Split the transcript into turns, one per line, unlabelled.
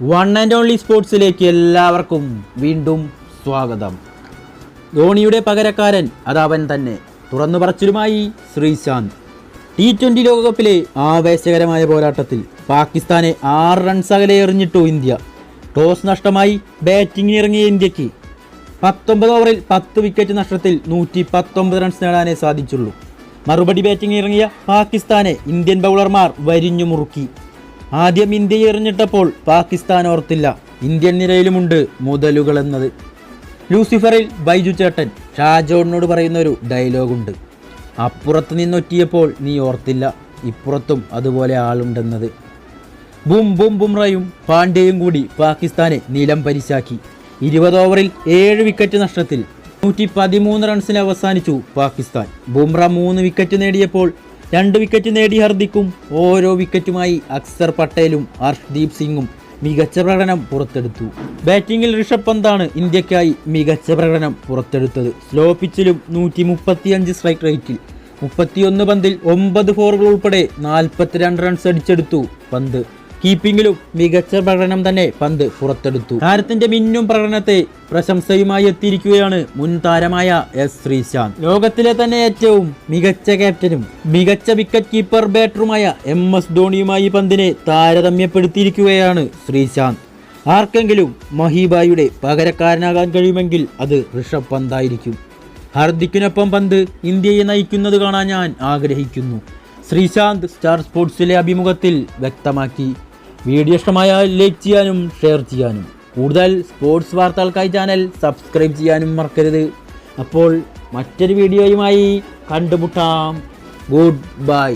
One and only സ്പോർട്സിലേക്ക് എല്ലാവർക്കും വീണ്ടും സ്വാഗതം. ധോണിയുടെ പകരക്കാരൻ അതവൻ തന്നെ. തുറന്നു പറച്ചിലുമായി ശ്രീശാന്ത്. T20 ലോകകപ്പിലെ ആവേശകരമായ പോരാട്ടത്തിൽ പാകിസ്ഥാനെ 6 റൺസ് അകലെ എറിഞ്ഞിട്ടു ഇന്ത്യ. ടോസ് നഷ്ടമായി ബാറ്റിംഗിനിറങ്ങിയ ഇന്ത്യക്ക് 19 ഓവറിൽ 10 വിക്കറ്റ് നഷ്ടത്തിൽ 119 റൺസ് നേടാനേ സാധിച്ചുള്ളൂ. മറുപടി ബാറ്റിംഗിനിറങ്ങിയ പാകിസ്ഥാനെ ഇന്ത്യൻ ബൗളർമാർ വരിഞ്ഞു മുറുക്കി. ആദ്യം ഇന്ത്യയെ എറിഞ്ഞിട്ടപ്പോൾ പാകിസ്ഥാൻ ഓർത്തില്ല, ഇന്ത്യൻ നിരയിലുമുണ്ട് മുതലുകൾ എന്നത്. ലൂസിഫറിൽ ബൈജു ചേട്ടൻ ഷാജോണിനോട് പറയുന്ന ഒരു ഡയലോഗുണ്ട്, അപ്പുറത്ത് നിന്നൊറ്റിയപ്പോൾ നീ ഓർത്തില്ല, ഇപ്പുറത്തും അതുപോലെ ആളുണ്ടെന്നത്. ബുംറയും പാണ്ഡ്യയും കൂടി പാകിസ്ഥാനെ നിലം പരിശാക്കി. 20 ഓവറിൽ 7 വിക്കറ്റ് നഷ്ടത്തിൽ 113 റൺസിൽ അവസാനിച്ചു പാകിസ്ഥാൻ. ബുംറ 3 വിക്കറ്റ് നേടിയപ്പോൾ 2 വിക്കറ്റ് നേടി ഹർദിക്കും ഓരോ വിക്കറ്റുമായി അക്സർ പട്ടേലും ഹർഷ്ദീപ് സിംഗും മികച്ച പ്രകടനം പുറത്തെടുത്തു. ബാറ്റിംഗിൽ ഋഷഭ് പന്താണ് ഇന്ത്യക്കായി മികച്ച പ്രകടനം പുറത്തെടുത്തത്. സ്ലോ പിച്ചിലും 135 സ്ട്രൈക്ക് റേറ്റിൽ 31 പന്തിൽ 9 ഫോറുകൾ ഉൾപ്പെടെ 42 റൺസ് അടിച്ചെടുത്തു പന്ത്. കീപ്പിംഗിലും മികച്ച പ്രകടനം തന്നെ പന്ത് പുറത്തെടുത്തു. താരത്തിന്റെ മിന്നും പ്രകടനത്തെ പ്രശംസയുമായി എത്തിയിരിക്കുകയാണ് മുൻ താരമായ എസ് ശ്രീശാന്ത്. ലോകത്തിലെ തന്നെ ഏറ്റവും മികച്ച ക്യാപ്റ്റനും മികച്ച വിക്കറ്റ് കീപ്പർ ബാറ്ററുമായ MS ധോണിയുമായി പന്തിനെ താരതമ്യപ്പെടുത്തിയിരിക്കുകയാണ് ശ്രീശാന്ത്. ആർക്കെങ്കിലും മഹീബായുടെ പകരക്കാരനാകാൻ കഴിയുമെങ്കിൽ അത് ഋഷഭ് പന്തായിരിക്കും. ഹർദിക്കിനൊപ്പം പന്ത് ഇന്ത്യയെ നയിക്കുന്നത് കാണാൻ ഞാൻ ആഗ്രഹിക്കുന്നു, ശ്രീശാന്ത് സ്റ്റാർ സ്പോർട്സിലെ അഭിമുഖത്തിൽ വ്യക്തമാക്കി. വീഡിയോ ഇഷ്ടമായാൽ ലൈക്ക് ചെയ്യാനും ഷെയർ ചെയ്യാനും കൂടുതൽ സ്പോർട്സ് വാർത്തകൾക്കായി ചാനൽ സബ്സ്ക്രൈബ് ചെയ്യാനും മറക്കരുത്. അപ്പോൾ മറ്റൊരു വീഡിയോയുമായി കണ്ടുമുട്ടാം. Good bye.